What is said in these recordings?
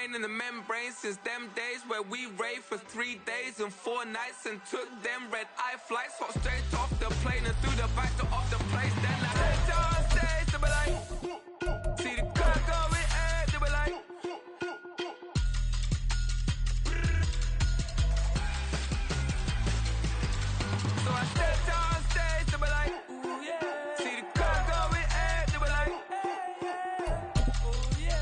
brain in the membrane since them days where we raved for 3 days and 4 nights and took them red-eye flights. Hop straight off the plane and through the back door of the place. Then I stepped on stage to be like, see the crowd going ahead to be like. So I stepped on stage to be like, ooh yeah. See the crowd going ahead to be like, ooh yeah.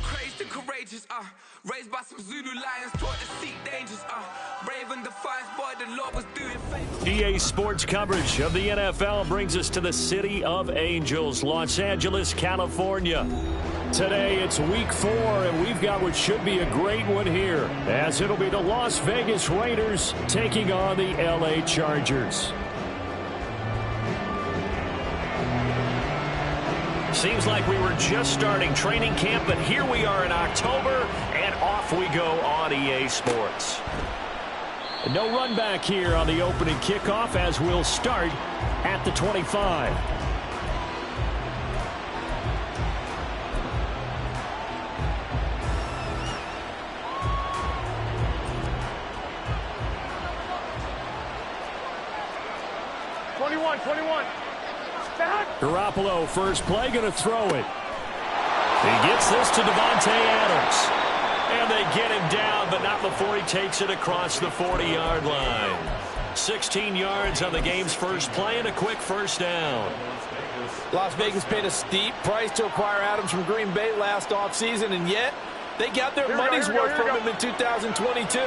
Crazed and courageous, raised by some Zulu lions, taught to seek dangers, brave and defiant, boy, the Lord was doing favors. EA Sports coverage of the NFL brings us to the City of Angels, Los Angeles, California. Today it's week 4, and we've got what should be a great one here, as it'll be the Las Vegas Raiders taking on the LA Chargers. Seems like we were just starting training camp, but here we are in October, and off we go on EA Sports. No run back here on the opening kickoff, as we'll start at the 25. Garoppolo, first play, going to throw it. He gets this to Davante Adams. And they get him down, but not before he takes it across the 40-yard line. 16 yards on the game's first play and a quick first down. Las Vegas paid a steep price to acquire Adams from Green Bay last offseason, and yet they got their money's worth from him in 2022.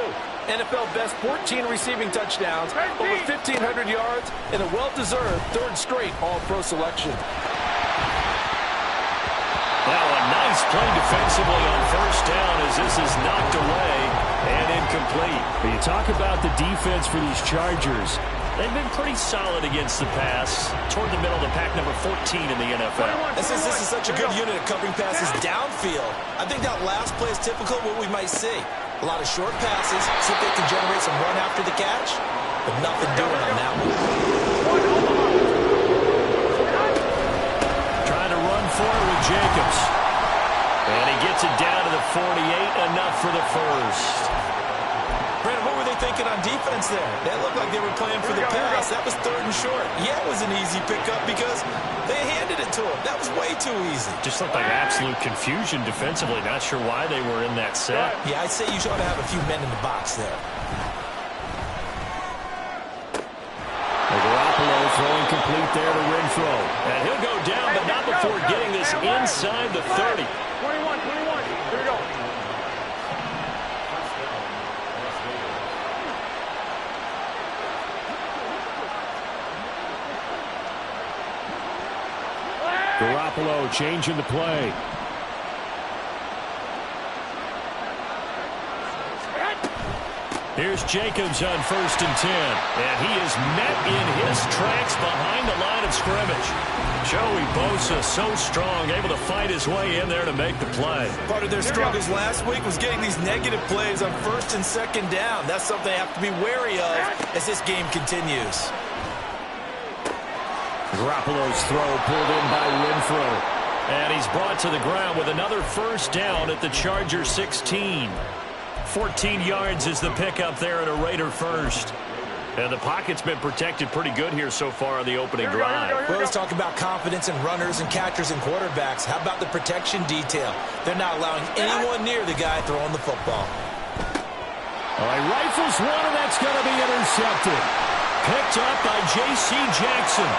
NFL best 14 receiving touchdowns, over 1,500 yards, and a well-deserved third straight All-Pro selection. Now a nice play defensively on first down as this is knocked away and incomplete. But you talk about the defense for these Chargers. They've been pretty solid against the pass, toward the middle of the pack, number 14 in the NFL. And since this is such a good unit at covering passes downfield, I think that last play is typical of what we might see. A lot of short passes, see if they can generate some run after the catch, but nothing doing on that one. Trying to run for it with Jacobs. And he gets it down to the 48, enough for the first. Brandon, what were they thinking on defense there? They looked like they were playing for the pass. That was third and short. Yeah, it was an easy pickup because they handed it to him. That was way too easy. Just looked like absolute confusion defensively. Not sure why they were in that set. Yeah, I'd say you ought to have a few men in the box there. Garoppolo throwing complete there to Renfro. And he'll go down, but not before getting this inside the 30. 21. Here we go. Garoppolo changing the play. Here's Jacobs on 1st and 10. And he is met in his tracks behind the line of scrimmage. Joey Bosa, so strong, able to fight his way in there to make the play. Part of their struggles last week was getting these negative plays on 1st and 2nd down. That's something they have to be wary of as this game continues. Garoppolo's throw pulled in by Renfro. And he's brought to the ground with another first down at the Charger 16. 14 yards is the pickup there at a Raider first. And the pocket's been protected pretty good here so far on the opening drive. We always talk about confidence in runners and catchers and quarterbacks. How about the protection detail? They're not allowing anyone near the guy throwing the football. All right, rifles one, and that's going to be intercepted. Picked up by J.C. Jackson.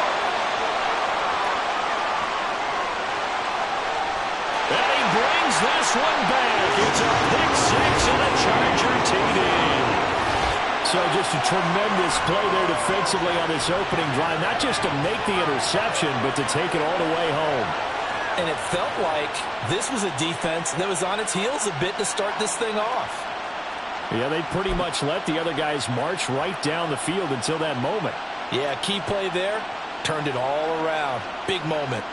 And he brings this one back. It's a pick six and a Charger TD. So just a tremendous play there defensively on this opening drive. Not just to make the interception, but to take it all the way home. And it felt like this was a defense that was on its heels a bit to start this thing off. Yeah, they pretty much let the other guys march right down the field until that moment. Yeah, key play there. Turned it all around. Big moment.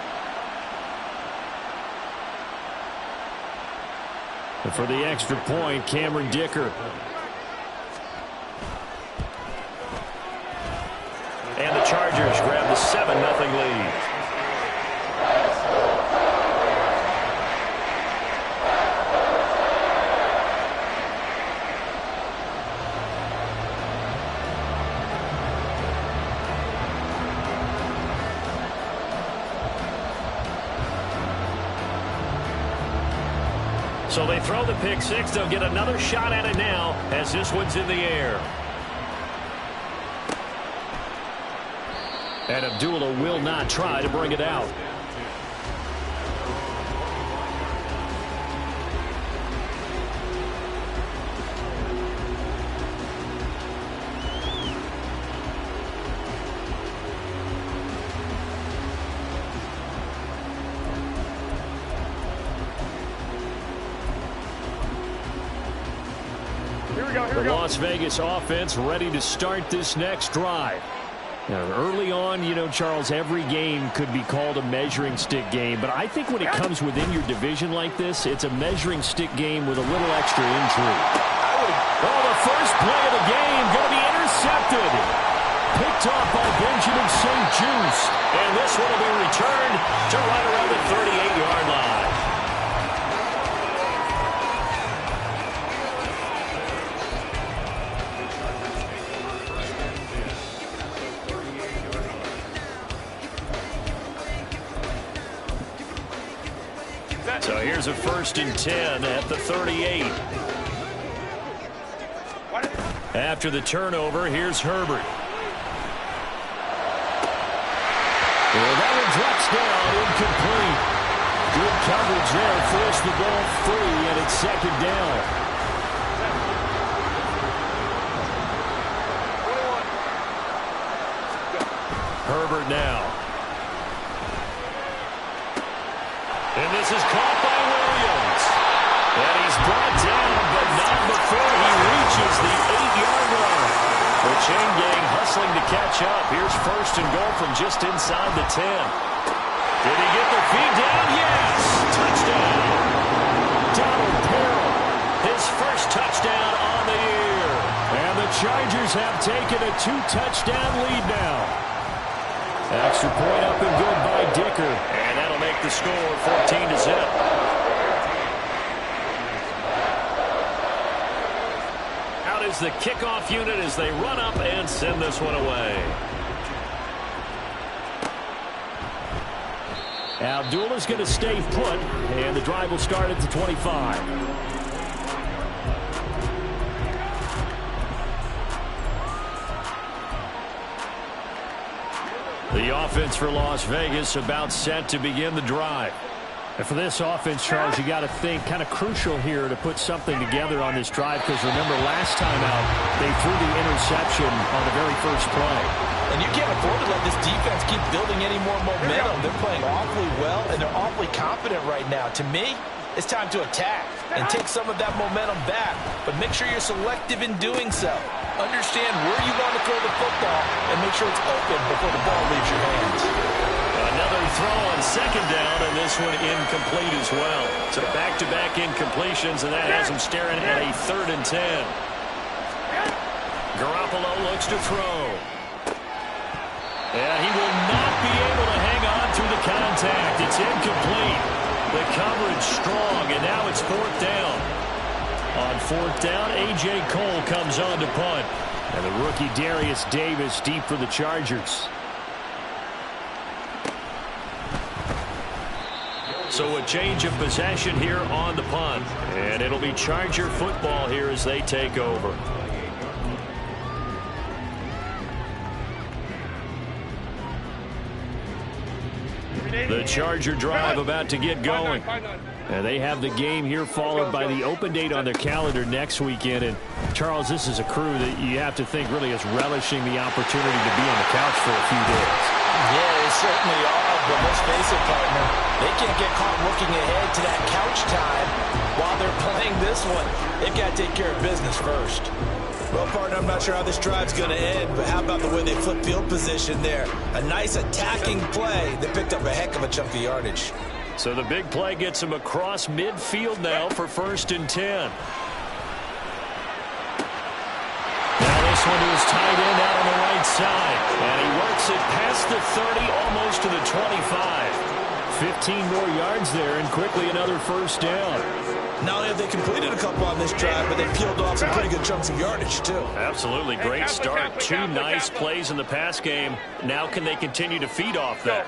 And for the extra point, Cameron Dicker. And the Chargers grab the 7-0 lead. So they throw the pick six. They'll get another shot at it now as this one's in the air. And Abdullah will not try to bring it out. The Las Vegas offense ready to start this next drive. Now, early on, Charles, every game could be called a measuring stick game. But I think when it comes within your division like this, it's a measuring stick game with a little extra intrigue. Oh, the first play of the game going to be intercepted. Picked off by Benjamin St. Juice. And this one will be returned to right around the 38-yard line. So here's a 1st and 10 at the 38. After the turnover, here's Herbert. Well, that one drops down, incomplete. Good coverage there, forced the ball free, and it's 2nd down. Herbert now. And this is caught by Williams. And he's brought down, but not before he reaches the 8-yard line. The chain gang hustling to catch up. Here's 1st and goal from just inside the 10. Did he get the feed down? Yes! Touchdown! Donald Perrell, his first touchdown on the year. And the Chargers have taken a 2-touchdown lead now. Extra point up and good by Dicker. And that'll make the score 14-0. Out is the kickoff unit as they run up and send this one away. Abdullah's going to stay put, and the drive will start at the 25. The offense for Las Vegas about set to begin the drive. And for this offense, Charles, you got to think kind of crucial here to put something together on this drive, because remember last time out they threw the interception on the very first play. And you can't afford to let this defense keep building any more momentum. They're playing awfully well, and they're awfully confident right now. To me, it's time to attack and take some of that momentum back, but make sure you're selective in doing so. Understand where you want to throw the football and make sure it's open before the ball leaves your hands. Another throw on 2nd down, and this one incomplete as well. So back-to-back incompletions, and that has him staring at a 3rd and 10. Garoppolo looks to throw. And he will not be able to hang on through the contact. It's incomplete. The coverage strong, and now it's 4th down. On 4th down, A.J. Cole comes on to punt. And the rookie Darius Davis deep for the Chargers. So a change of possession here on the punt. And it'll be Charger football here as they take over. The Charger drive about to get going. And they have the game here followed by the open date on their calendar next weekend. And, Charles, this is a crew that you have to think really is relishing the opportunity to be on the couch for a few days. Yeah, they certainly are, but let's face it, partner, they can't get caught looking ahead to that couch time while they're playing this one. They've got to take care of business first. Well, partner, I'm not sure how this drive's going to end, but how about the way they flip field position there? A nice attacking play. They picked up a heck of a chunk of yardage. So the big play gets him across midfield now for 1st and 10. Now this one is tight end out on the right side. And he works it past the 30, almost to the 25. 15 more yards there, and quickly another 1st down. Not only have they completed a couple on this drive, but they peeled off some pretty good chunks of yardage, too. Absolutely. Great start. 2 nice plays in the pass game. Now can they continue to feed off that?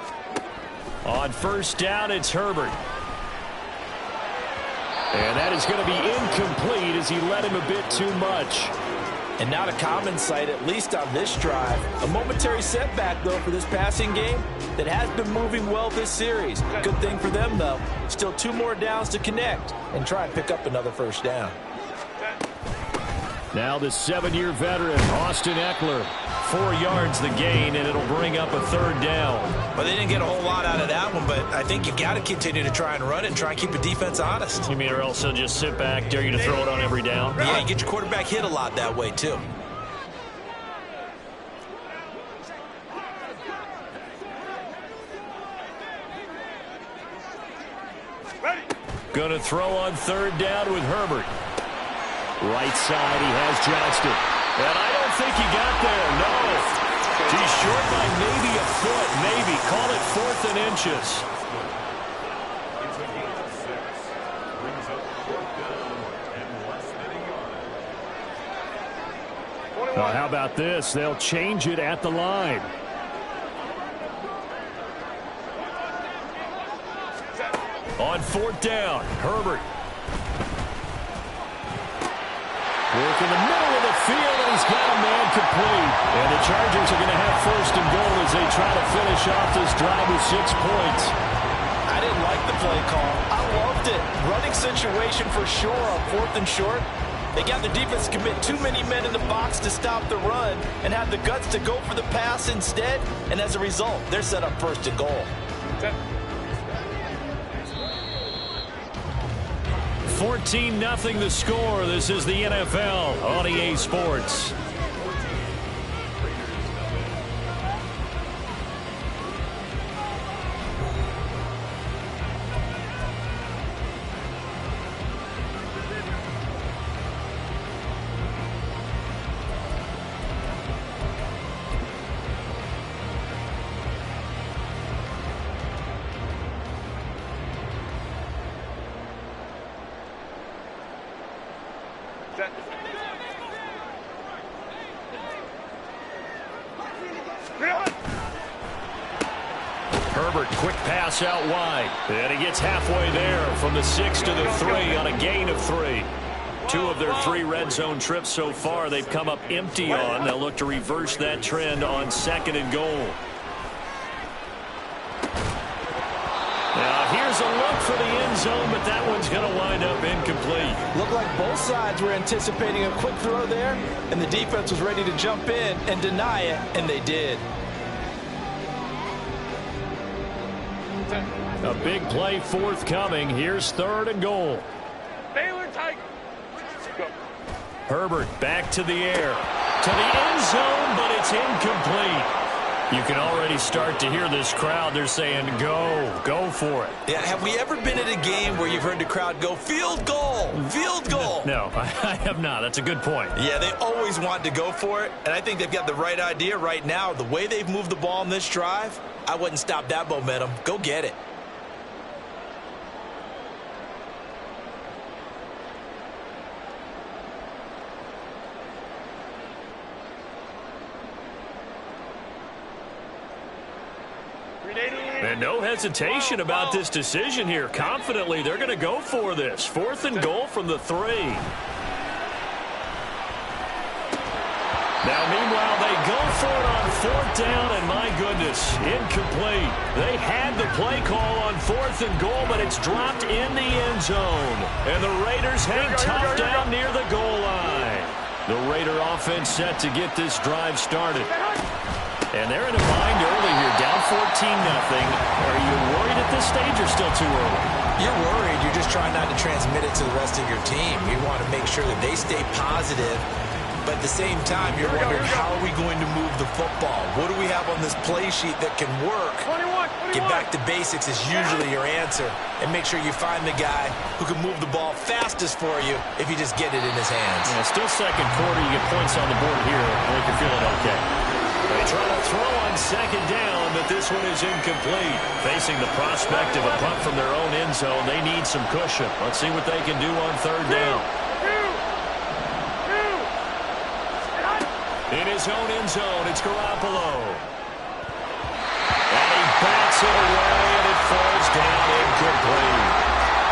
On 1st down, it's Herbert. And that is going to be incomplete as he led him a bit too much. And not a common sight, at least on this drive. A momentary setback, though, for this passing game that has been moving well this series. Good thing for them, though. Still 2 more downs to connect and try and pick up another first down. Now the 7-year veteran, Austin Eckler. 4 yards the gain, and it'll bring up a 3rd down. Well, they didn't get a whole lot out of that one, but I think you've got to continue to try and run it and try and keep the defense honest. You mean, or else they'll just sit back, dare you to throw it on every down? Yeah, you get your quarterback hit a lot that way, too. Going to throw on 3rd down with Herbert. Right side, he has Johnston. And I don't think he got there, no. He's short by maybe a foot, maybe. Call it 4th and inches. How about this? They'll change it at the line. On 4th down, Herbert. Work in the middle of the field, and he's got a man complete. And the Chargers are going to have 1st and goal as they try to finish off this drive with 6 points. I didn't like the play call. I loved it. Running situation for sure on 4th and short. They got the defense to commit too many men in the box to stop the run and have the guts to go for the pass instead. And as a result, they're set up 1st and goal. 14-0 the score. This is the NFL on EA Sports. Herbert, quick pass out wide. And he gets halfway there from the 6 to the 3 on a gain of 3. 2 of their 3 red zone trips so far they've come up empty on. They'll look to reverse that trend on 2nd and goal. Now here's a look for the end zone, but that one's going to wind up incomplete. Looked like both sides were anticipating a quick throw there, and the defense was ready to jump in and deny it, and they did. A big play forthcoming. Here's 3rd and goal. Baylor Tiger. Herbert back to the air. To the end zone, but it's incomplete. You can already start to hear this crowd. They're saying, go for it. Yeah, have we ever been at a game where you've heard the crowd go, field goal, field goal? No, I have not. That's a good point. Yeah, they always want to go for it, and I think they've got the right idea right now. The way they've moved the ball in this drive, I wouldn't stop that momentum. Go get it. And no hesitation about this decision here. Confidently, they're going to go for this. 4th and goal from the 3. Now, meanwhile, they go for it on 4th down, and my goodness, incomplete. They had the play call on 4th and goal, but it's dropped in the end zone. And the Raiders hang tough down near the goal line. The Raider offense set to get this drive started. And they're in a bind early here, down 14-0. Are you worried at this stage or still too early? You're worried. You're just trying not to transmit it to the rest of your team. You want to make sure that they stay positive. But at the same time, you're wondering, how are we going to move the football? What do we have on this play sheet that can work? 21. Get back to basics is usually your answer. And make sure you find the guy who can move the ball fastest for you if you just get it in his hands. Yeah, still 2nd quarter. You get points on the board here. I think you're feeling okay. They try to throw on 2nd down, but this one is incomplete. Facing the prospect of a punt from their own end zone, they need some cushion. Let's see what they can do on 3rd down. In his own end zone, it's Garoppolo. And he bats it away, and it falls down incomplete.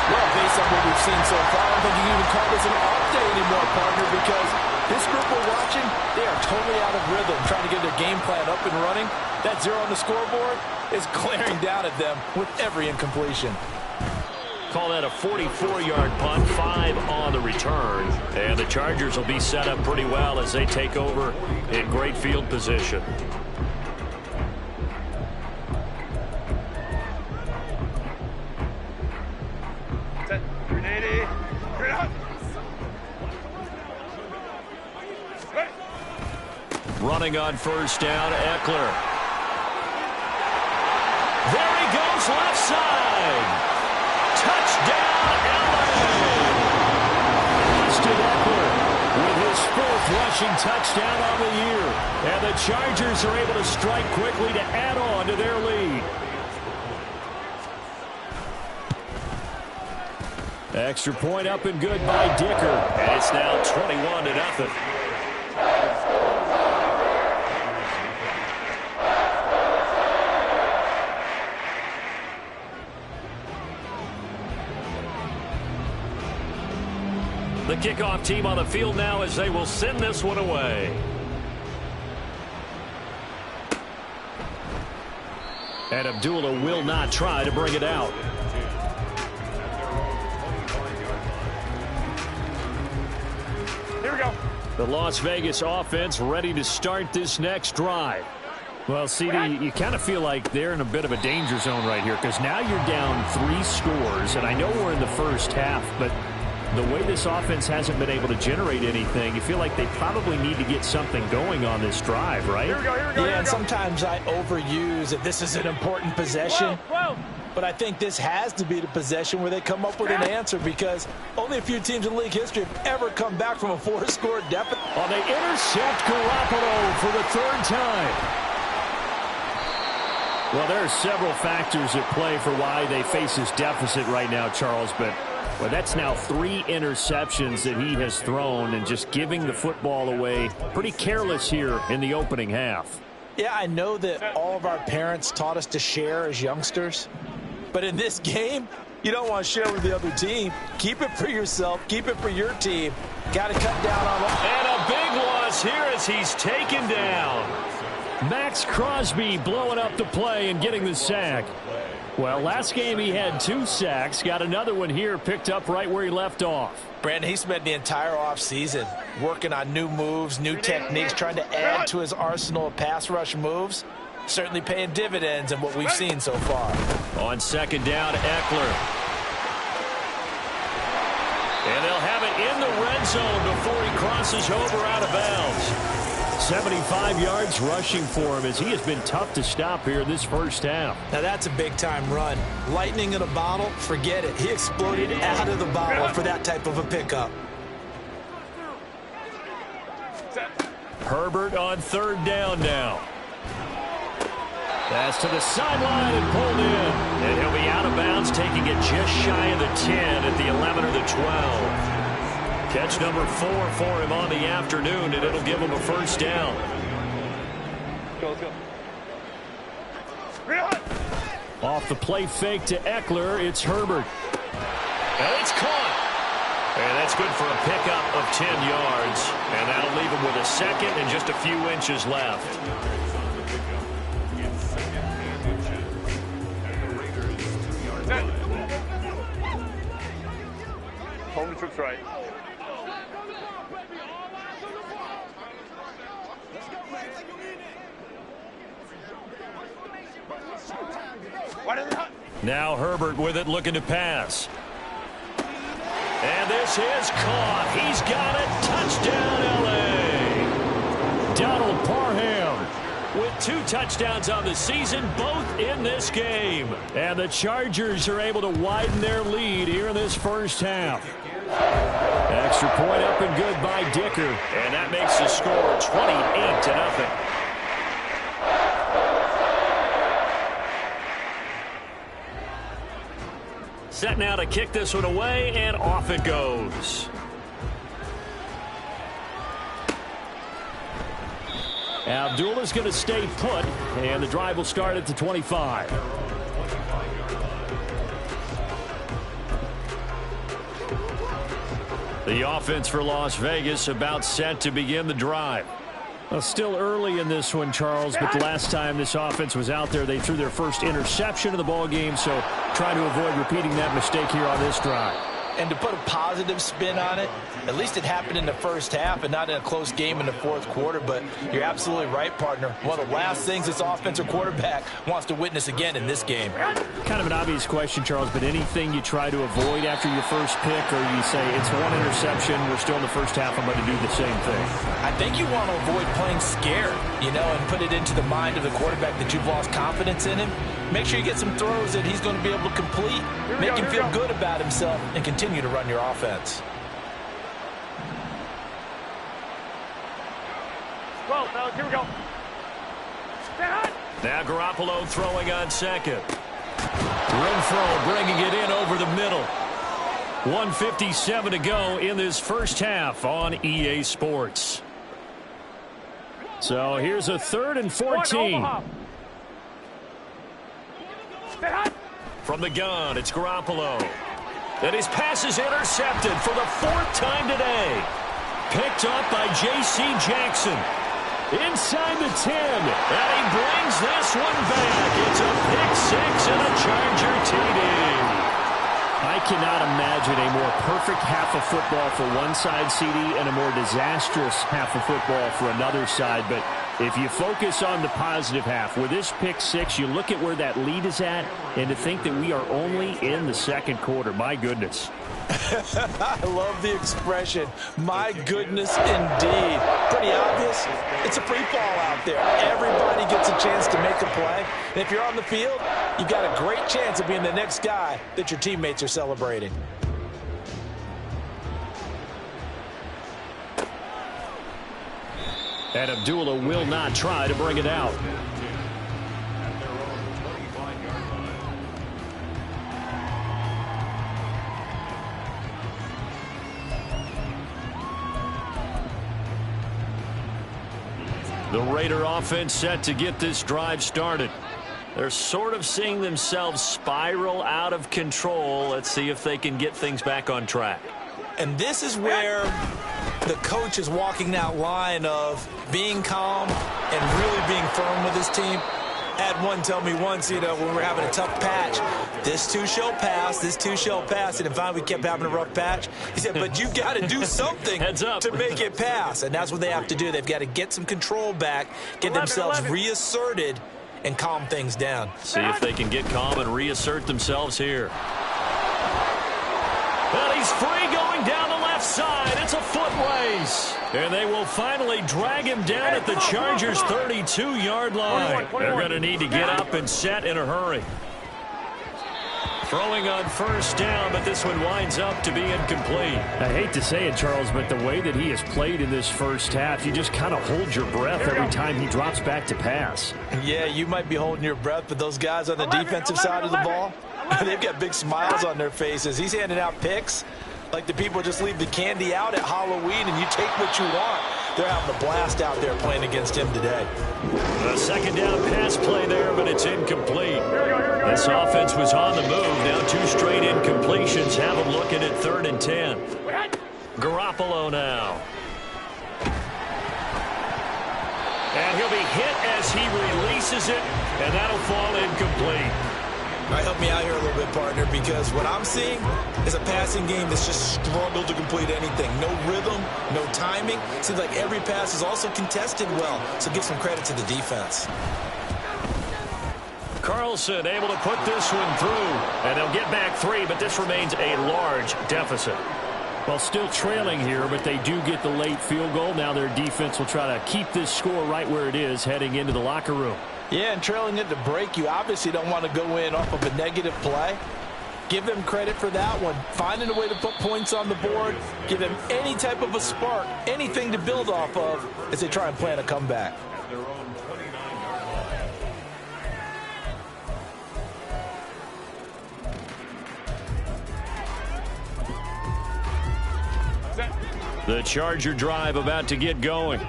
Well, based on what we've seen so far, I don't think you can even call this an off day anymore, partner, because this group we're watching, they are totally out of rhythm, trying to get their game plan up and running. That 0 on the scoreboard is glaring down at them with every incompletion. Call that a 44-yard punt, 5 on the return. And the Chargers will be set up pretty well as they take over in great field position. Set. 380. Straight up. Running on first down, Eckler. There he goes, left side. Touchdown, LA! Austin Eckler with his 4th rushing touchdown on the year. And the Chargers are able to strike quickly to add on to their lead. Extra point up and good by Dicker. And it's now 21-0. The kickoff team on the field now as they will send this one away. And Abdullah will not try to bring it out. Here we go. The Las Vegas offense ready to start this next drive. Well, CD, you kind of feel like they're in a bit of a danger zone right here because now you're down 3 scores, and I know we're in the first half, but the way this offense hasn't been able to generate anything, you feel like they probably need to get something going on this drive, right? Here we go, here we go. Yeah, and sometimes I overuse that this is an important possession. Whoa. But I think this has to be the possession where they come up with an answer because only a few teams in league history have ever come back from a 4-score deficit. Well, they intercept Garoppolo for the 3rd time. Well, there are several factors at play for why they face this deficit right now, Charles, but well, that's now 3 interceptions that he has thrown and just giving the football away pretty careless here in the opening half. Yeah, I know that all of our parents taught us to share as youngsters, but in this game, you don't want to share with the other team. Keep it for yourself. Keep it for your team. Got to cut down on them. And a big loss here as he's taken down. Max Crosby blowing up the play and getting the sack. Well, last game he had 2 sacks. Got another one here picked up right where he left off. Brandon, he spent the entire offseason working on new moves, new techniques, trying to add to his arsenal of pass rush moves. Certainly paying dividends in what we've seen so far. On 2nd down, Eckler. And they'll have it in the red zone before he crosses over out of bounds. 75 yards rushing for him as he has been tough to stop here this first half. Now that's a big-time run. Lightning in a bottle, forget it. He exploded out of the bottle for that type of a pickup. Herbert on 3rd down now. Pass to the sideline and pulled in. And he'll be out of bounds, taking it just shy of the 10 at the 11 or the 12. Catch number 4 for him on the afternoon, and it'll give him a first down. Let's go. Off the play fake to Eckler, it's Herbert. And it's caught. And that's good for a pickup of 10 yards. And that'll leave him with a 2nd and just a few inches left. Hold the troops right. Now Herbert with it, looking to pass. And this is caught. He's got it. Touchdown, L.A. Donald Parham with 2 touchdowns on the season, both in this game. And the Chargers are able to widen their lead here in this first half. Extra point up and good by Dicker. And that makes the score 28-0. Set now to kick this one away, and off it goes. Abdullah's going to stay put, and the drive will start at the 25. The offense for Las Vegas about set to begin the drive. Well, still early in this one, Charles, but the last time this offense was out there, they threw their first interception of the ball game, so try to avoid repeating that mistake here on this drive. And to put a positive spin on it, at least it happened in the first half and not in a close game in the fourth quarter. But you're absolutely right, partner. One of the last things this offensive quarterback wants to witness again in this game. Kind of an obvious question, Charles, but anything you try to avoid after your first pick, or you say it's one interception, we're still in the first half, I'm going to do the same thing? I think you want to avoid playing scared, and put it into the mind of the quarterback that you've lost confidence in him. Make sure you get some throws that he's going to be able to complete, make him feel good about himself, and continue to run your offense. Well, fellas, here we go. Now Garoppolo throwing on second. Renfro bringing it in over the middle. 1:57 to go in this first half on EA Sports. So here's a 3rd and 14. From the gun, it's Garoppolo. And his pass is intercepted for the 4th time today. Picked up by J.C. Jackson. Inside the 10. And he brings this one back. It's a pick 6 and a Charger TD. I cannot imagine a more perfect half of football for one side, CD, and a more disastrous half of football for another side. But if you focus on the positive half, with this pick 6, you look at where that lead is at, and to think that we are only in the second quarter. My goodness. I love the expression, my goodness indeed. Pretty obvious. It's a free fall out there. Everybody gets a chance to make a play. And if you're on the field, you've got a great chance of being the next guy that your teammates are celebrating. And Abdullah will not try to bring it out. The Raider offense set to get this drive started. They're sort of seeing themselves spiral out of control. Let's see if they can get things back on track. And this is where the coach is walking that line of being calm and really being firm with his team. I had one tell me once, when we were having a tough patch, this too shall pass, this too shall pass. And finally we kept having a rough patch. He said, but you got to do something to make it pass. And that's what they have to do. They've got to get some control back, get themselves reasserted, and calm things down. See if they can get calm and reassert themselves here. Well, he's free going down the left side. It's a foot race. And they will finally drag him down at the Chargers' 32-yard line. They're going to need to get up and set in a hurry. Throwing on first down, but this one winds up to be incomplete. I hate to say it, Charles, but the way that he has played in this first half, you just kind of hold your breath every time he drops back to pass. Yeah, you might be holding your breath, but those guys on the defensive side of the ball, they've got big smiles on their faces. He's handing out picks like the people just leave the candy out at Halloween and you take what you want. They're having a blast out there playing against him today. A second down pass play there, but it's incomplete. This offense was on the move. Now 2 straight incompletions have them looking at 3rd and 10. Garoppolo now. And he'll be hit as he releases it, and that'll fall incomplete. All right, help me out here a little bit, partner, because what I'm seeing is a passing game that's just struggled to complete anything. No rhythm, no timing. Seems like every pass is also contested well, so give some credit to the defense. Carlson able to put this one through, and they'll get back 3, but this remains a large deficit. Well, still trailing here, but they do get the late field goal. Now their defense will try to keep this score right where it is heading into the locker room. Yeah, and trailing at the break, you obviously don't want to go in off of a negative play. Give them credit for that one. Finding a way to put points on the board. Give them any type of a spark, anything to build off of as they try and plan a comeback. The Charger drive about to get going.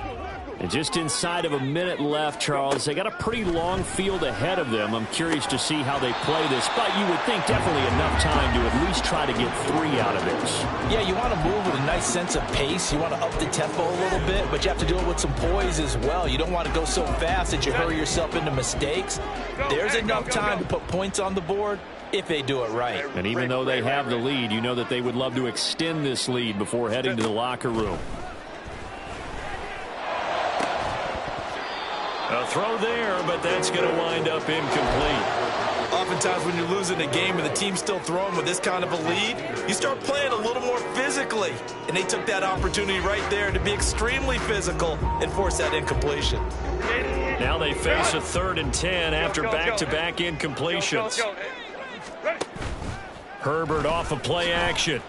And just inside of a minute left, Charles. They got a pretty long field ahead of them. I'm curious to see how they play this, but you would think definitely enough time to at least try to get 3 out of this. Yeah, you want to move with a nice sense of pace. You want to up the tempo a little bit, but you have to do it with some poise as well. You don't want to go so fast that you hurry yourself into mistakes. There's enough time to put points on the board if they do it right. And even though they have the lead, you know that they would love to extend this lead before heading to the locker room. A throw there, but that's going to wind up incomplete. Oftentimes when you're losing a game and the team's still throwing with this kind of a lead, you start playing a little more physically. And they took that opportunity right there to be extremely physical and force that incompletion. Now they face a 3rd and 10 after back-to-back incompletions. Herbert off of play action.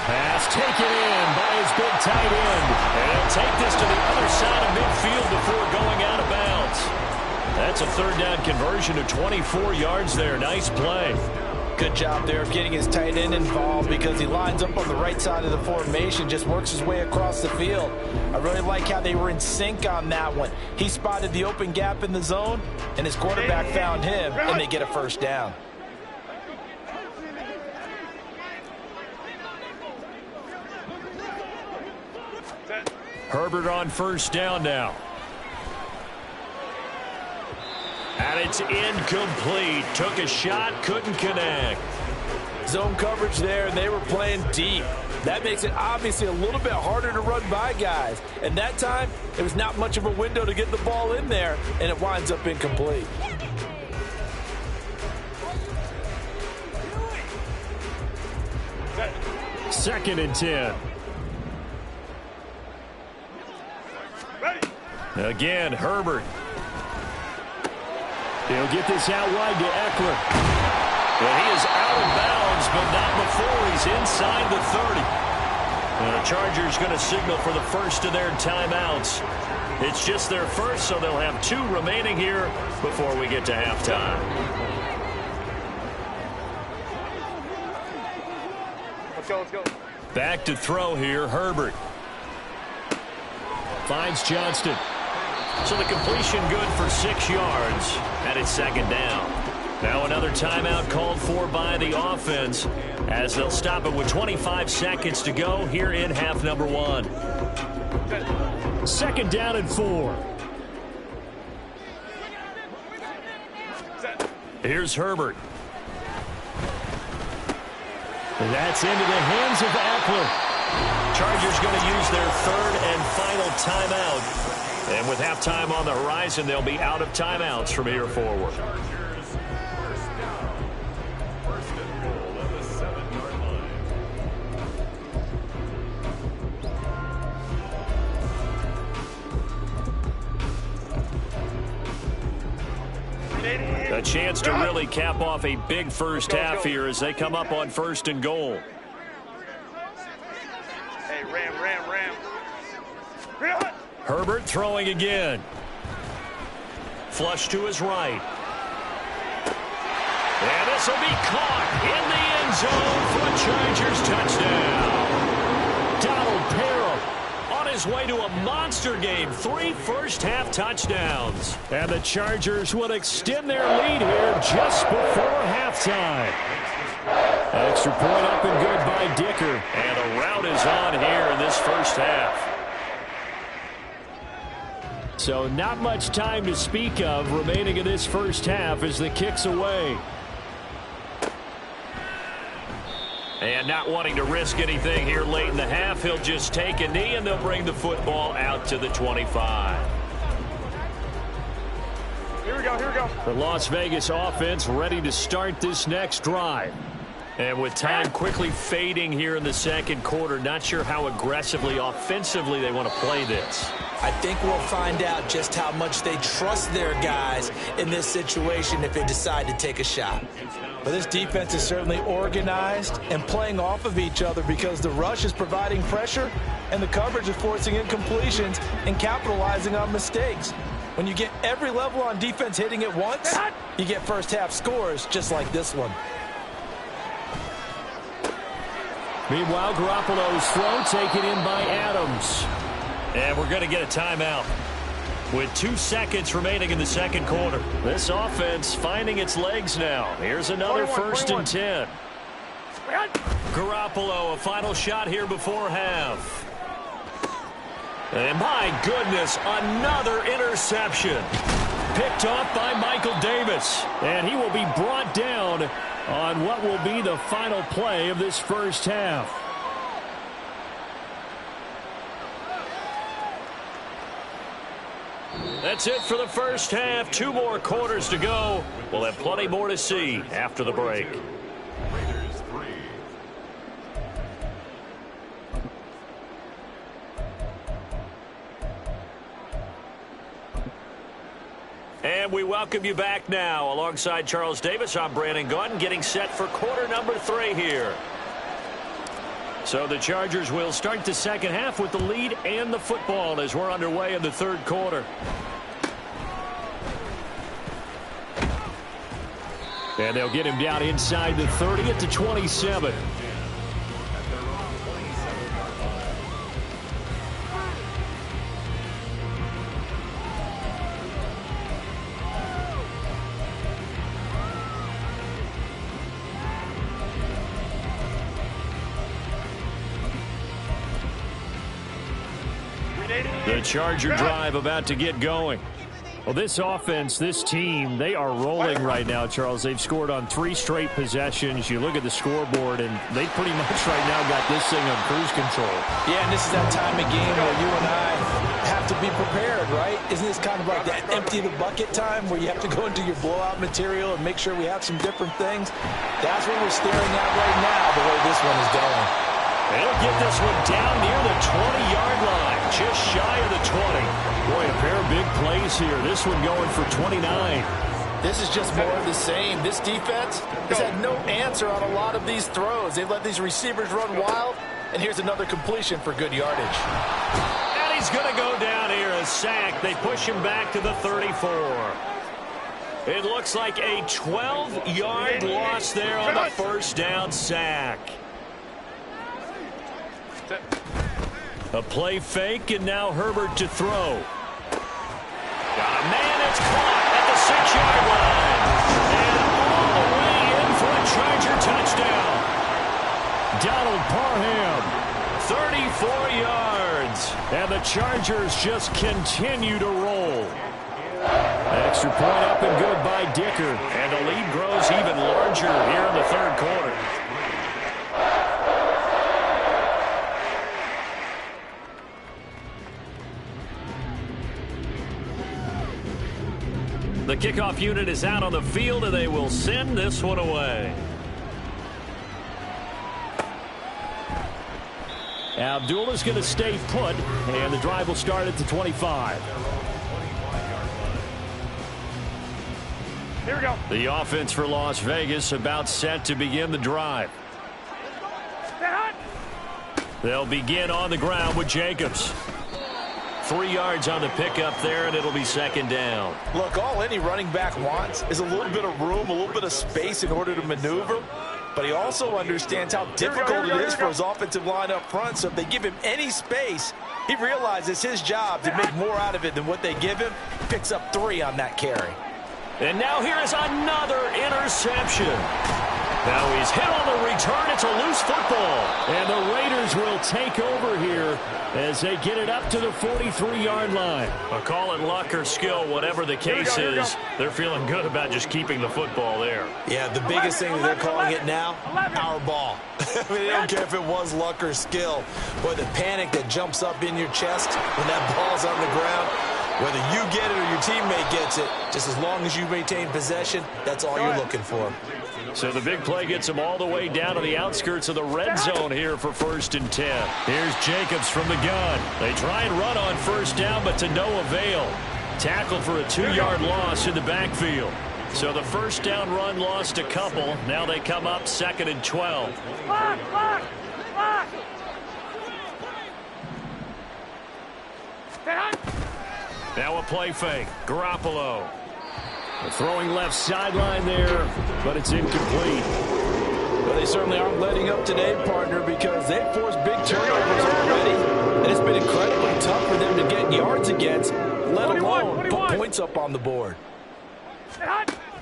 Pass taken in by his big tight end. And he'll take this to the other side of midfield before going out of bounds. That's a 3rd down conversion to 24 yards there. Nice play. Good job there of getting his tight end involved because he lines up on the right side of the formation, just works his way across the field. I really like how they were in sync on that one. He spotted the open gap in the zone, and his quarterback found him, and they get a 1st down. Herbert on 1st down now. And it's incomplete. Took a shot, couldn't connect. Zone coverage there, and they were playing deep. That makes it obviously a little bit harder to run by guys. And that time, it was not much of a window to get the ball in there, and it winds up incomplete. Second and 10. Again, Herbert. He'll get this out wide to Eckler. Well, he is out of bounds, but not before he's inside the 30. And the Chargers going to signal for the first of their timeouts. It's just their first, so they'll have 2 remaining here before we get to halftime. Let's go. Back to throw here, Herbert. Finds Johnston. So the completion good for 6 yards, and it's 2nd down. Now another timeout called for by the offense as they'll stop it with 25 seconds to go here in half number 1. 2nd down and 4. Here's Herbert. That's into the hands of Eckler. Chargers going to use their 3rd and final timeout. And with halftime on the horizon, they'll be out of timeouts from here forward. A chance to really cap off a big first half here as they come up on 1st and goal. Hey, Ram. Herbert throwing again. Flush to his right. And this will be caught in the end zone for a Chargers touchdown. Donald Parham on his way to a monster game. 3 first-half touchdowns. And the Chargers will extend their lead here just before halftime. Extra point up and good by Dicker. And a rout is on here in this first half. So not much time to speak of remaining in this first half as the kick's away. And not wanting to risk anything here late in the half, he'll just take a knee and they'll bring the football out to the 25. Here we go. The Las Vegas offense ready to start this next drive. And with time quickly fading here in the 2nd quarter, not sure how aggressively, offensively they want to play this. I think we'll find out just how much they trust their guys in this situation if they decide to take a shot. But this defense is certainly organized and playing off of each other because the rush is providing pressure and the coverage is forcing incompletions and capitalizing on mistakes. When you get every level on defense hitting at once, you get first half scores just like this one. Meanwhile, Garoppolo's throw taken in by Adams. And we're going to get a timeout with 2 seconds remaining in the second quarter. This offense finding its legs now. Here's another 1st and 10. Garoppolo, a final shot here before half. And my goodness, another interception. Picked off by Michael Davis. And he will be brought down on what will be the final play of this first half. That's it for the first half. 2 more quarters to go. We'll have plenty more to see after the break. And we welcome you back now. Alongside Charles Davis, I'm Brandon Gaudin, getting set for quarter number 3 here. So the Chargers will start the second half with the lead and the football as we're underway in the third quarter. And they'll get him down inside the 30 at the 27. The Charger drive about to get going. Well, this offense, this team, they are rolling right now, Charles. They've scored on 3 straight possessions. You look at the scoreboard, and they pretty much right now got this thing on cruise control. Yeah, and this is that time of game where you and I have to be prepared, right? Isn't this kind of like that empty the bucket time where you have to go into your blowout material and make sure we have some different things? That's what we're staring at right now, the way this one is going. They'll get this one down near the 20-yard line, just shy of the 20. Boy, a pair of big plays here. This one going for 29. This is just more of the same. This defense has had no answer on a lot of these throws. They've let these receivers run wild, and here's another completion for good yardage. And he's going to go down here, a sack. They push him back to the 34. It looks like a 12-yard loss there on the first down sack. A play fake, and now Herbert to throw. Got a man, it's caught at the 6-yard line. And all the way in for a Charger touchdown. Donald Parham, 34 yards. And the Chargers just continue to roll. Extra point up and good by Dicker. And the lead grows even larger here in the third quarter. The kickoff unit is out on the field, and they will send this one away. Abdullah's going to stay put, and the drive will start at the 25. Here we go. The offense for Las Vegas about set to begin the drive. They'll begin on the ground with Jacobs. 3 yards on the pickup there, and it'll be second down. Look, all any running back wants is a little bit of room, a little bit of space in order to maneuver. But he also understands how difficult it is for his offensive line up front. So if they give him any space, he realizes his job to make more out of it than what they give him. He picks up 3 on that carry. And now here is another interception. Now he's hit on the return. It's a loose football. And the Raiders will take over here as they get it up to the 43-yard line. I'll call it luck or skill, whatever the case is. They're feeling good about just keeping the football there. Yeah, the biggest thing that they're calling it now, our ball. I mean, they don't care if it was luck or skill. Boy, the panic that jumps up in your chest when that ball's on the ground, whether you get it or your teammate gets it, just as long as you maintain possession, that's all you're looking for. So the big play gets them all the way down to the outskirts of the red zone here for 1st and 10. Here's Jacobs from the gun. They try and run on first down, but to no avail. Tackle for a 2-yard loss in the backfield. So the first down run lost a couple. Now they come up 2nd and 12. Now a play fake. Garoppolo. Throwing left sideline there, but it's incomplete. Well, they certainly aren't letting up today, partner, because they've forced big turnovers already. And it's been incredibly tough for them to get yards against, let alone put points up on the board.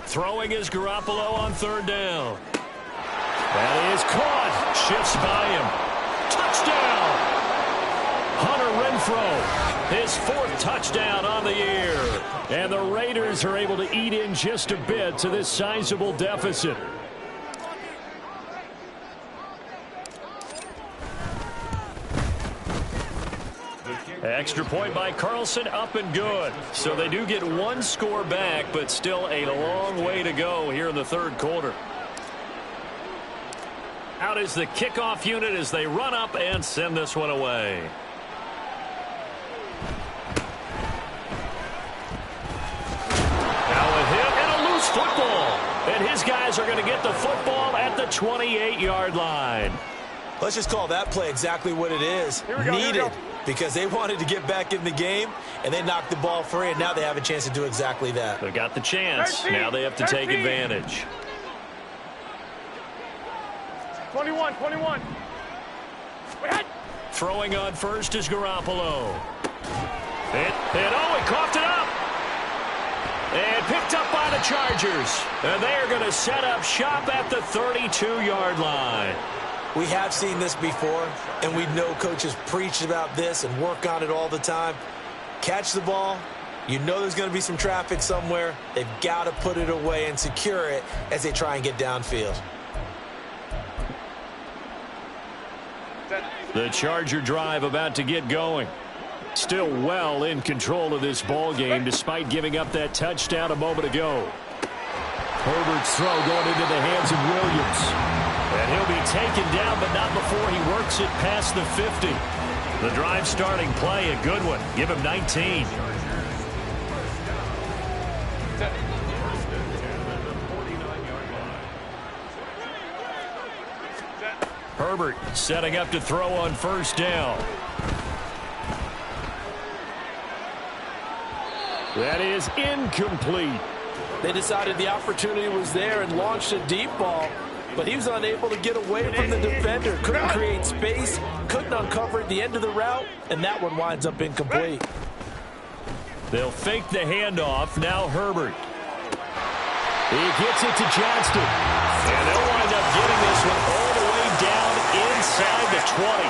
Throwing is Garoppolo on third down. That is caught. Shifts by him. Touchdown! Hunter Renfrow, his 4th touchdown on the year. And the Raiders are able to eat in just a bit to this sizable deficit. Extra point by Carlson, up and good. So they do get 1 score back, but still a long way to go here in the 3rd quarter. Out is the kickoff unit as they run up and send this one away. Now a hit and a loose football. And his guys are going to get the football at the 28-yard line. Let's just call that play exactly what it is. Needed, because they wanted to get back in the game, and they knocked the ball free, and now they have a chance to do exactly that. They got the chance. Now they have to take advantage. 21. Throwing on first is Garoppolo. He coughed it up. And picked up by the Chargers. And they are going to set up shop at the 32-yard line. We have seen this before, and we know coaches preach about this and work on it all the time. Catch the ball. You know there's going to be some traffic somewhere. They've got to put it away and secure it as they try and get downfield. The Charger drive about to get going. Still well in control of this ball game despite giving up that touchdown a moment ago. Herbert's throw going into the hands of Williams. And he'll be taken down, but not before he works it past the 50. The drive starting play, a good one. Give him 19. Herbert setting up to throw on first down. That is incomplete. They decided the opportunity was there and launched a deep ball, but he was unable to get away from the defender. Couldn't create space, couldn't uncover at the end of the route, and that one winds up incomplete. They'll fake the handoff. Now Herbert. He gets it to Johnston. And they'll wind up getting this one all the way down inside the 20.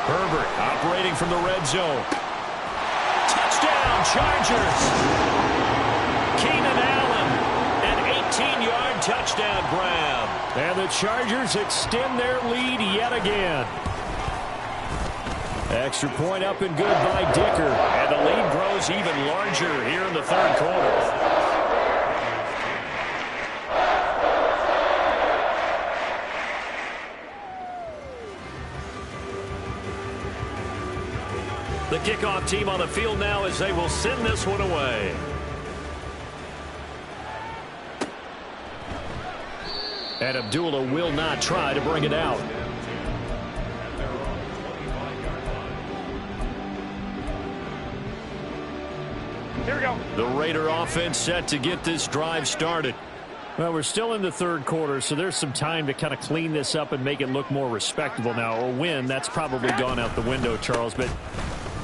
Herbert operating from the red zone. Touchdown, Chargers. Keenan Allen, an 18-yard touchdown grab. And the Chargers extend their lead yet again. Extra point up and good by Dicker. And the lead grows even larger here in the 3rd quarter. The kickoff team on the field now as they will send this one away. And Abdullah will not try to bring it out. Here we go. The Raider offense set to get this drive started. Well, we're still in the 3rd quarter, so there's some time to kind of clean this up and make it look more respectable now. A win, that's probably gone out the window, Charles, but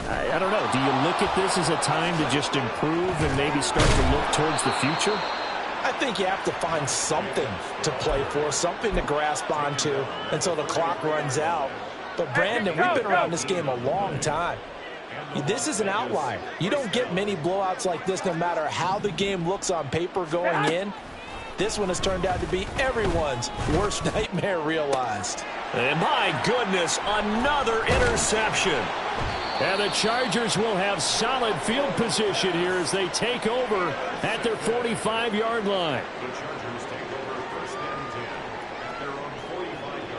I don't know. Do you look at this as a time to just improve and maybe start to look towards the future? I think you have to find something to play for, something to grasp onto until the clock runs out. But, Brandon, we've been around this game a long time. This is an outlier. You don't get many blowouts like this no matter how the game looks on paper going in. This one has turned out to be everyone's worst nightmare realized. And my goodness, another interception. And the Chargers will have solid field position here as they take over at their 45-yard line. The Chargers take over first and 10 at their own 45-yard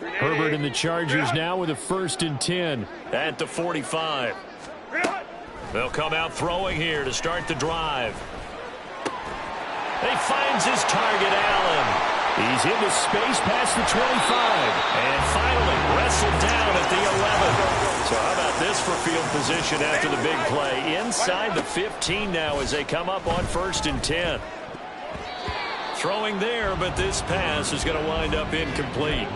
line. Herbert and the Chargers now with a 1st and 10 at the 45. They'll come out throwing here to start the drive. He finds his target, Allen. He's into space past the 25. And finally wrestled down at the 11. So how about this for field position after the big play? Inside the 15 now as they come up on 1st and 10. Throwing there, but this pass is going to wind up incomplete.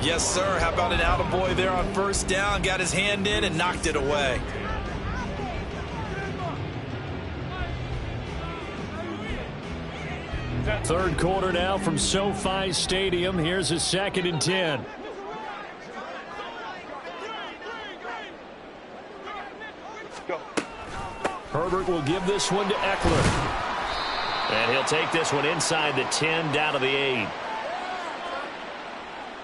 Yes, sir. How about an attaboy there on 1st down? Got his hand in and knocked it away. Third quarter now from SoFi Stadium. Here's a 2nd and 10. Go. Herbert will give this one to Eckler. And he'll take this one inside the 10 down to the 8.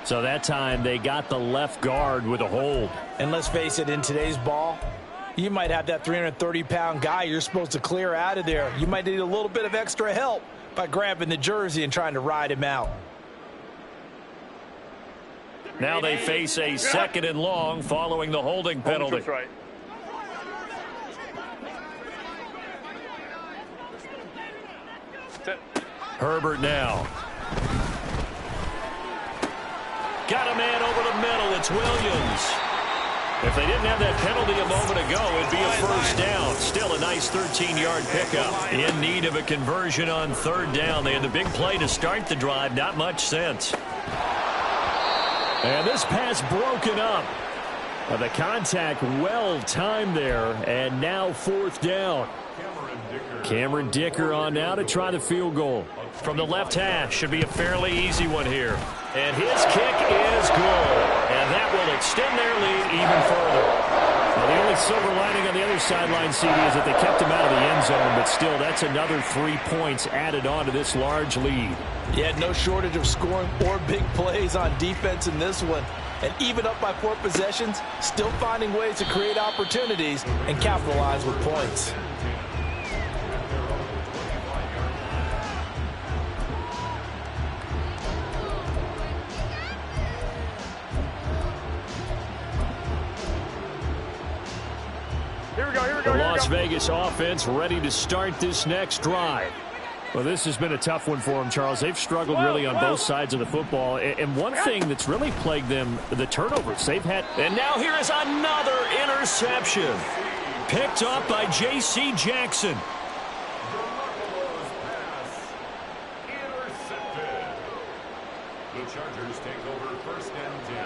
So that time they got the left guard with a hold. And let's face it, in today's ball, you might have that 330-pound guy you're supposed to clear out of there. You might need a little bit of extra help by grabbing the jersey and trying to ride him out. Now they face a 2nd and long following the holding penalty. That's right. Herbert now. Got a man over the middle. It's Williams. If they didn't have that penalty a moment ago, it'd be a 1st down. Still a nice 13-yard pickup. In need of a conversion on 3rd down. They had the big play to start the drive. Not much sense. And this pass broken up. The contact well timed there. And now 4th down. Cameron Dicker on now to try the field goal. From the left hash, should be a fairly easy one here. And his kick is good. And that will extend their lead even further. Well, the only silver lining on the other sideline, CD, is that they kept him out of the end zone. But still, that's another 3 points added on to this large lead. Yeah, no shortage of scoring or big plays on defense in this one. And even up by 4 possessions, still finding ways to create opportunities and capitalize with points. The Las Vegas offense ready to start this next drive. Well, this has been a tough one for them, Charles. They've struggled really on both sides of the football. And one thing that's really plagued them, the turnovers they've had. And now here is another interception. Picked up by J.C. Jackson. Intercepted. The Chargers take over 1st and 10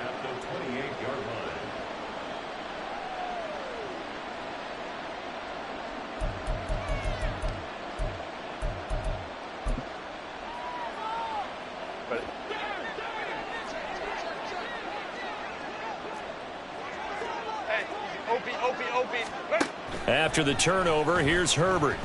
at the 28-yard line. After the turnover, here's Herbert.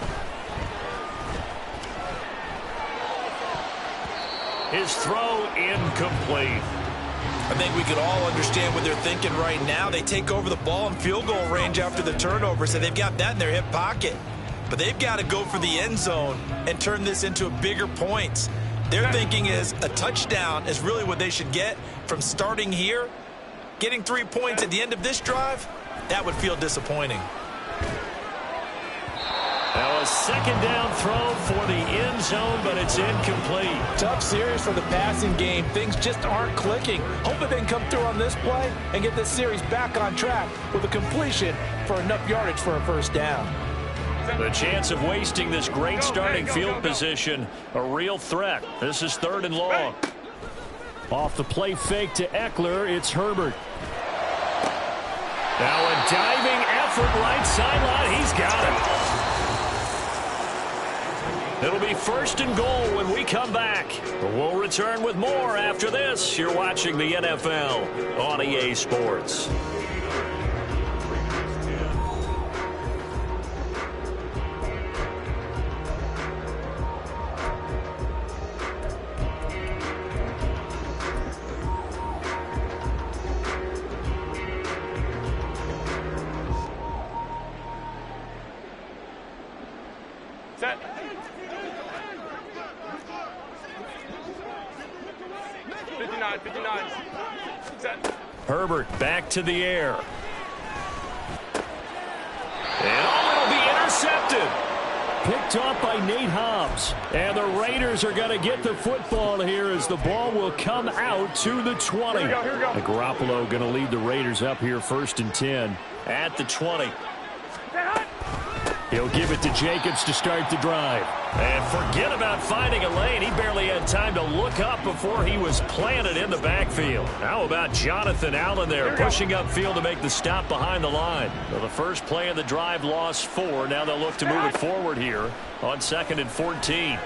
His throw incomplete. I think we could all understand what they're thinking right now. They take over the ball in field goal range after the turnover, so they've got that in their hip pocket. But they've got to go for the end zone and turn this into a bigger points. Their thinking is a touchdown is really what they should get from starting here. Getting 3 points at the end of this drive, that would feel disappointing. Now a 2nd down throw for the end zone, but it's incomplete. Tough series for the passing game. Things just aren't clicking. Hoping they can come through on this play and get this series back on track with a completion for enough yardage for a 1st down. The chance of wasting this great starting field position, a real threat. This is 3rd and long. Off the play fake to Eckler, it's Herbert. Now a diving effort right sideline. He's got it. It'll be 1st and goal when we come back. We'll return with more after this. You're watching the NFL on EA Sports. Set. 59. Set. Herbert back to the air. And it'll be intercepted. picked off by Nate Hobbs. And the Raiders are going to get the football here as the ball will come out to the 20. Here we go. Garoppolo going to lead the Raiders up here 1st and 10 at the 20. He'll give it to Jacobs to start the drive. And forget about finding a lane. He barely had time to look up before he was planted in the backfield. How about Jonathan Allen there pushing upfield to make the stop behind the line? Well, the first play of the drive lost 4. Now they'll look to move it forward here on 2nd and 14.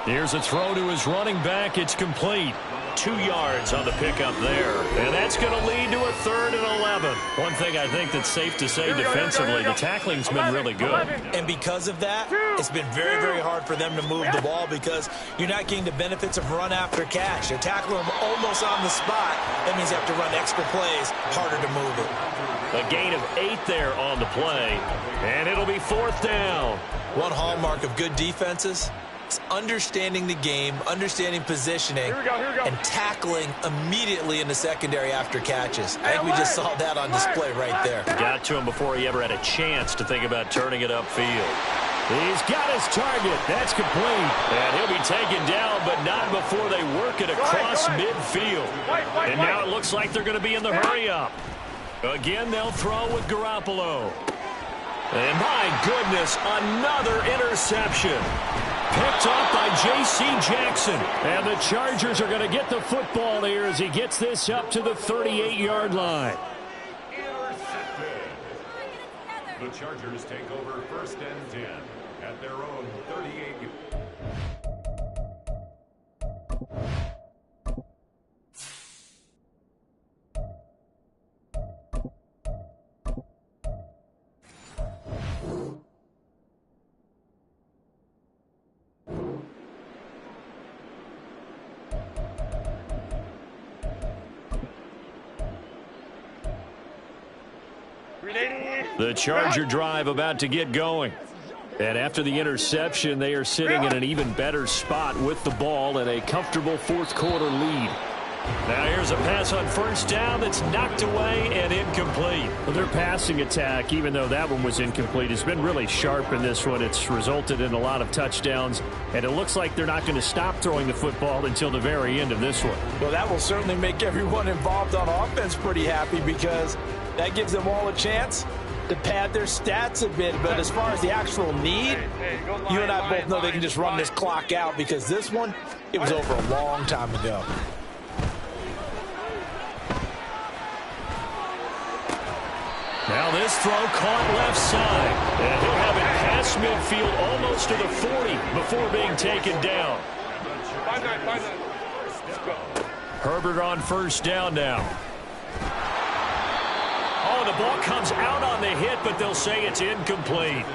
Here's a throw to his running back. It's complete. 2 yards on the pickup there. And that's going to lead to a 3rd and 11. One thing I think that's safe to say defensively, the tackling's been really good. And because of that, it's been very, very hard for them to move the ball because you're not getting the benefits of run after catch. They're tackling them almost on the spot. That means you have to run extra plays, harder to move it. A gain of 8 there on the play. And it'll be 4th down. One hallmark of good defenses, understanding the game, understanding positioning, and tackling immediately in the secondary after catches. I think we just saw that on display right there. Got to him before he ever had a chance to think about turning it upfield. He's got his target. That's complete. And he'll be taken down, but not before they work it across midfield. And now it looks like they're going to be in the hurry-up. Again, they'll throw with Garoppolo. And my goodness, another interception. Picked off by J.C. Jackson. And the Chargers are going to get the football here as he gets this up to the 38-yard line. Intercepted. The Chargers take over 1st and 10 at their own 38. The Charger drive about to get going. And after the interception, they are sitting in an even better spot with the ball and a comfortable 4th quarter lead. Now here's a pass on 1st down that's knocked away and incomplete. Well, their passing attack, even though that one was incomplete, has been really sharp in this one. It's resulted in a lot of touchdowns, and it looks like they're not going to stop throwing the football until the very end of this one. Well, that will certainly make everyone involved on offense pretty happy because that gives them all a chance to pad their stats a bit. But as far as the actual need, you and I both know they can just run this clock out because this one, it was over a long time ago. Now this throw caught left side. And he'll have it past midfield almost to the 40 before being taken down. 5-9. Herbert on 1st down now. Oh, the ball comes out on the hit, but they'll say it's incomplete.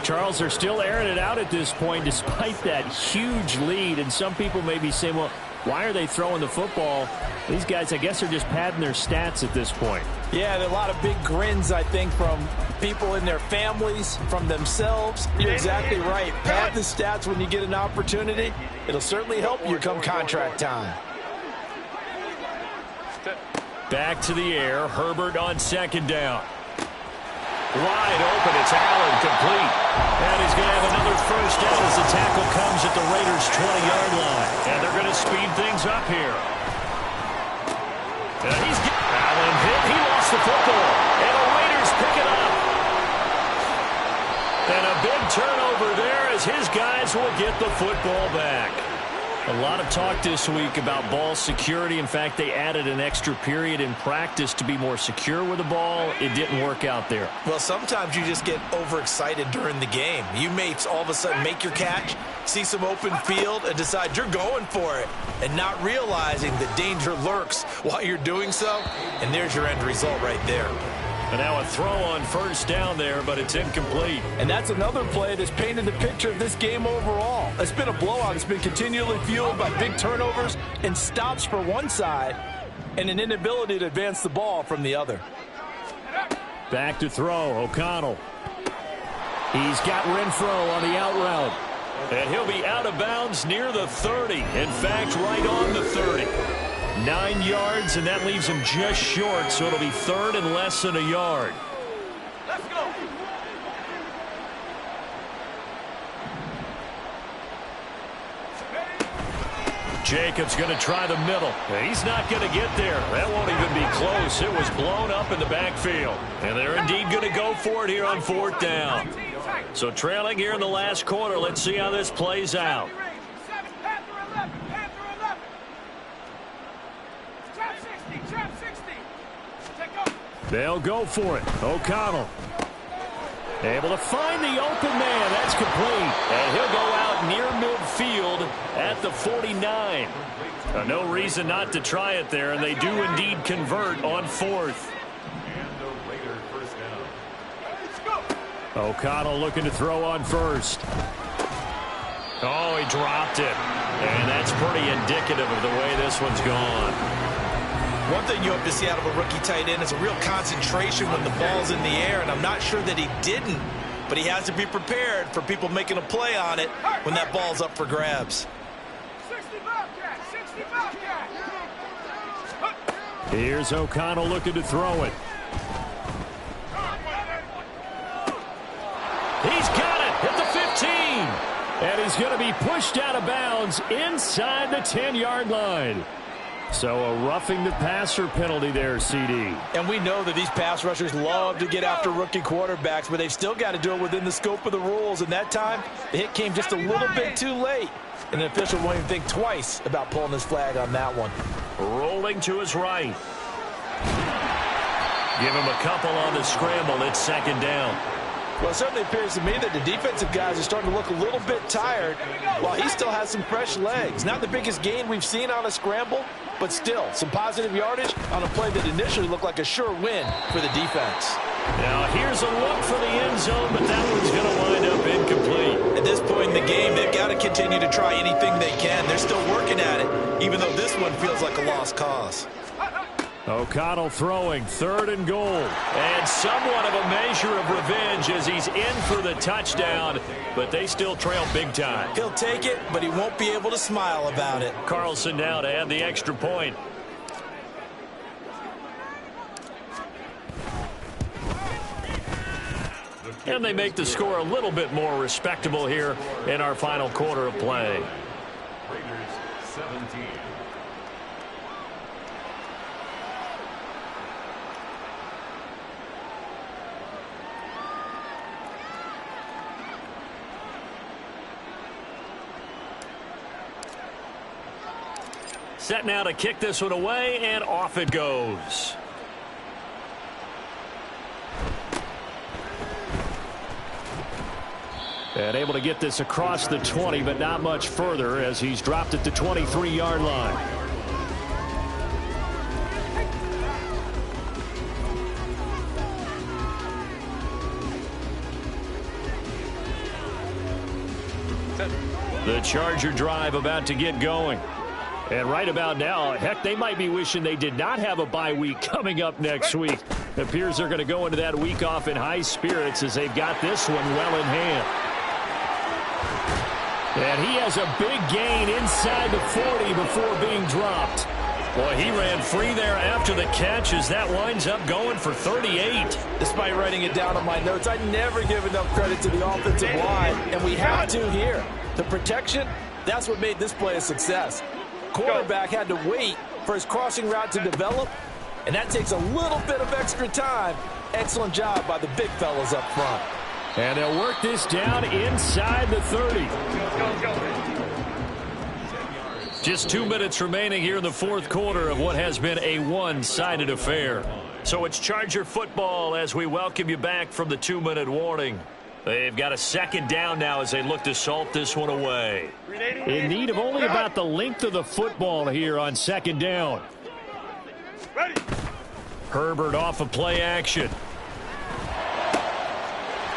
Charles, they're still airing it out at this point despite that huge lead. And some people may be saying, well, why are they throwing the football? These guys, I guess, are just padding their stats at this point. Yeah, there are a lot of big grins, I think, from people in their families, from themselves. You're exactly right. Pad the stats when you get an opportunity. It'll certainly help you come contract time. Back to the air. Herbert on 2nd down. Wide open. It's Allen, complete. And he's going to have another 1st down as the tackle comes at the Raiders' 20-yard line. And they're going to speed things up here. And Allen hit. He lost the football. And the Raiders pick it up. And a big turnover there as his guys will get the football back. A lot of talk this week about ball security. In fact, they added an extra period in practice to be more secure with the ball. It didn't work out there. Well, sometimes you just get overexcited during the game. You may all of a sudden make your catch, see some open field, and decide you're going for it, and not realizing that danger lurks while you're doing so. And there's your end result right there. And now a throw on 1st down there, but it's incomplete. And that's another play that's painted the picture of this game overall. It's been a blowout. It's been continually fueled by big turnovers and stops for one side and an inability to advance the ball from the other. Back to throw, O'Connell. He's got Renfro on the out route. And he'll be out of bounds near the 30. In fact, right on the 30. 9 yards, and that leaves him just short, so it'll be 3rd and less than a yard. Let's go. Jacobs going to try the middle. He's not going to get there. That won't even be close. It was blown up in the backfield. And they're indeed going to go for it here on 4th down. So trailing here in the last quarter. Let's see how this plays out. They'll go for it. O'Connell able to find the open man. That's complete. And he'll go out near midfield at the 49. No reason not to try it there, and they do indeed convert on 4th. O'Connell looking to throw on 1st. Oh, he dropped it. And that's pretty indicative of the way this one's gone. One thing you hope to see out of a rookie tight end is a real concentration when the ball's in the air, and I'm not sure that he didn't, but he has to be prepared for people making a play on it when that ball's up for grabs. 65 cat. Here's O'Connell looking to throw it. He's got it at the 15. And he's going to be pushed out of bounds inside the 10-yard line. So a roughing the passer penalty there, CD. And we know that these pass rushers love to get after rookie quarterbacks, but they've still got to do it within the scope of the rules. And that time, the hit came just a little bit too late. And the official won't even think twice about pulling his flag on that one. Rolling to his right. Give him a couple on the scramble. It's 2nd down. Well, it certainly appears to me that the defensive guys are starting to look a little bit tired while he still has some fresh legs. Not the biggest gain we've seen on a scramble, but still some positive yardage on a play that initially looked like a sure win for the defense. Now here's a look for the end zone, but that one's going to wind up incomplete. At this point in the game, they've got to continue to try anything they can. They're still working at it, even though this one feels like a lost cause. O'Connell throwing 3rd and goal. And somewhat of a measure of revenge as he's in for the touchdown, but they still trail big time. He'll take it, but he won't be able to smile about it. Carlson now to add the extra point. And they make the score a little bit more respectable here in our final quarter of play. Raiders 17. Set now to kick this one away, and off it goes. And able to get this across the 20, but not much further as he's dropped at the 23-yard line. The Charger drive about to get going. And right about now, heck, they might be wishing they did not have a bye week coming up next week. It appears they're going to go into that week off in high spirits as they've got this one well in hand. And he has a big gain inside the 40 before being dropped. Boy, he ran free there after the catch as that winds up going for 38. Despite writing it down on my notes, I never give enough credit to the offensive line, and we have to here. The protection, that's what made this play a success. Quarterback had to wait for his crossing route to develop, and that takes a little bit of extra time. Excellent job by the big fellas up front. And they'll work this down inside the 30. Just 2 minutes remaining here in the 4th quarter of what has been a one-sided affair. So it's Charger football as we welcome you back from the 2-minute warning. They've got a 2nd down now as they look to salt this one away. In need of only about the length of the football here on 2nd down. Herbert off of play action.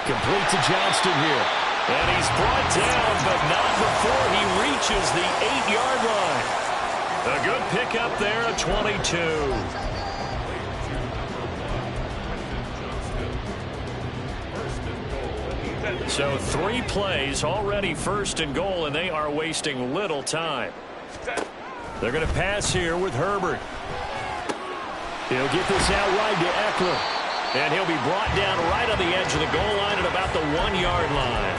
Complete to Johnston here. And he's brought down, but not before he reaches the 8-yard line. A good pickup there at 22. So 3 plays, already 1st and goal, and they are wasting little time. They're going to pass here with Herbert. He'll get this out wide to Eckler. And he'll be brought down right on the edge of the goal line at about the 1-yard line.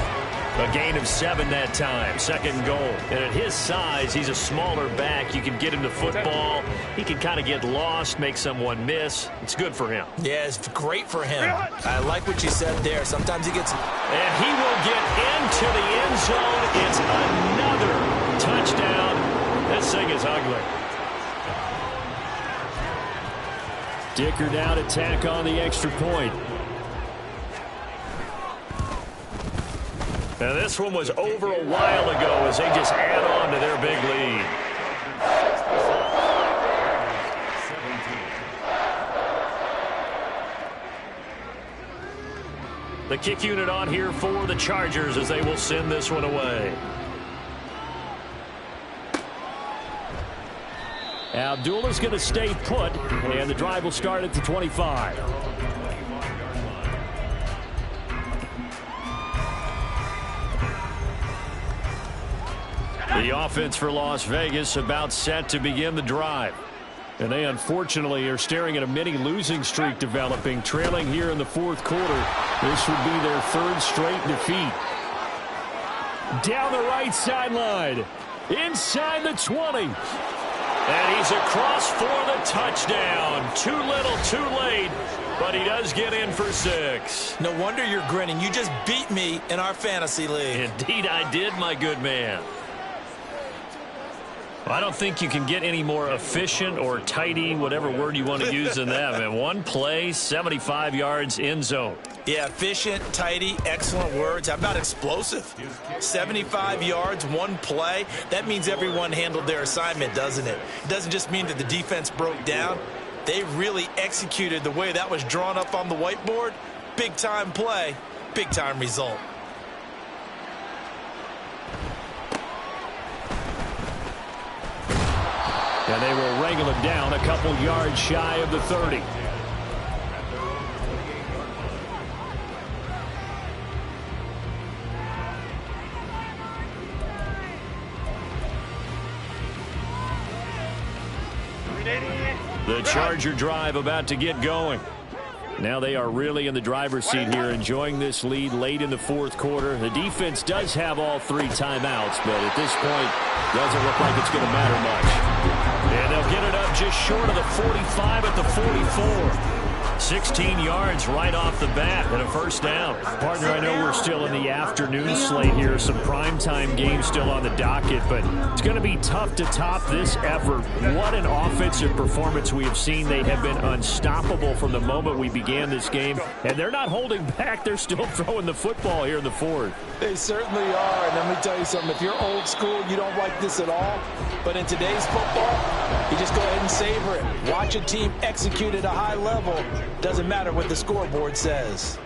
A gain of 7 that time, second and goal. And at his size, he's a smaller back. You can get him the football. He can kind of get lost, make someone miss. It's good for him. Yeah, it's great for him. I like what you said there. Sometimes he gets... And he will get into the end zone. It's another touchdown. This thing is ugly. Dicker down to tack on the extra point. Now this one was over a while ago as they just add on to their big lead. The kick unit on here for the Chargers as they will send this one away. Abdullah's going to stay put, and the drive will start at the 25. The offense for Las Vegas about set to begin the drive. And they unfortunately are staring at a mini losing streak developing, trailing here in the fourth quarter. This would be their third straight defeat. Down the right sideline, inside the 20. And he's across for the touchdown. Too little, too late, but he does get in for 6. No wonder you're grinning. You just beat me in our fantasy league. Indeed I did, my good man. I don't think you can get any more efficient or tidy, whatever word you want to use in that, man. One play, 75 yards, end zone. Yeah, efficient, tidy, excellent words. How about explosive? 75 yards, one play. That means everyone handled their assignment, doesn't it? It doesn't just mean that the defense broke down. They really executed the way that was drawn up on the whiteboard. Big-time play, big-time result. And they will wrangle him down a couple yards shy of the 30. The Charger drive about to get going. Now they are really in the driver's seat here, enjoying this lead late in the fourth quarter. The defense does have all 3 timeouts, but at this point, doesn't look like it's going to matter much. And they'll get it up just short of the 45 at the 44. 16 yards right off the bat and a first down. Partner, I know we're still in the afternoon slate here. Some primetime games still on the docket, but it's going to be tough to top this effort. What an offensive performance we have seen. They have been unstoppable from the moment we began this game, and they're not holding back. They're still throwing the football here in the fourth. They certainly are, and let me tell you something. If you're old school, you don't like this at all. But in today's football, you just go ahead and savor it. Watch a team execute at a high level. Doesn't matter what the scoreboard says.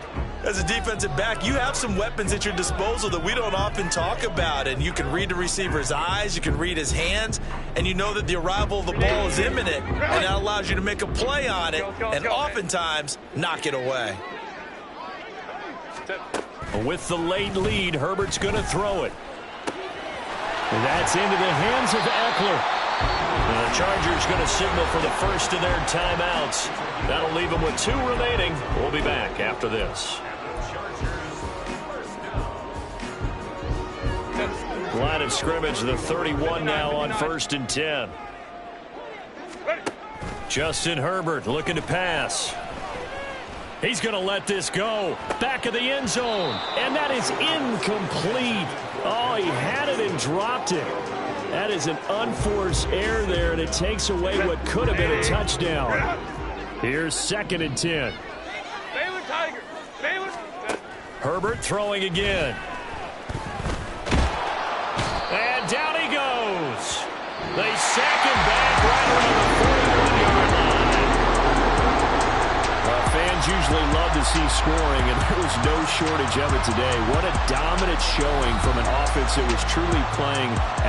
As a defensive back, you have some weapons at your disposal that we don't often talk about. And you can read the receiver's eyes, you can read his hands, and you know that the arrival of the ball is imminent. And that allows you to make a play on it and oftentimes knock it away. With the late lead, Herbert's going to throw it. And that's into the hands of Eckler. And the Chargers going to signal for the first of their timeouts. That'll leave them with 2 remaining. We'll be back after this. Line of scrimmage, the 31 now on 1st and 10. Justin Herbert looking to pass. He's going to let this go. Back of the end zone. And that is incomplete. Oh, he had it and dropped it. That is an unforced error there, and it takes away what could have been a touchdown. Here's 2nd and 10. Herbert throwing again. And down he goes. They sack him back right around the 41-yard line. Fans usually love to see scoring, and there was no shortage of it today. What a dominant showing from an offense that was truly playing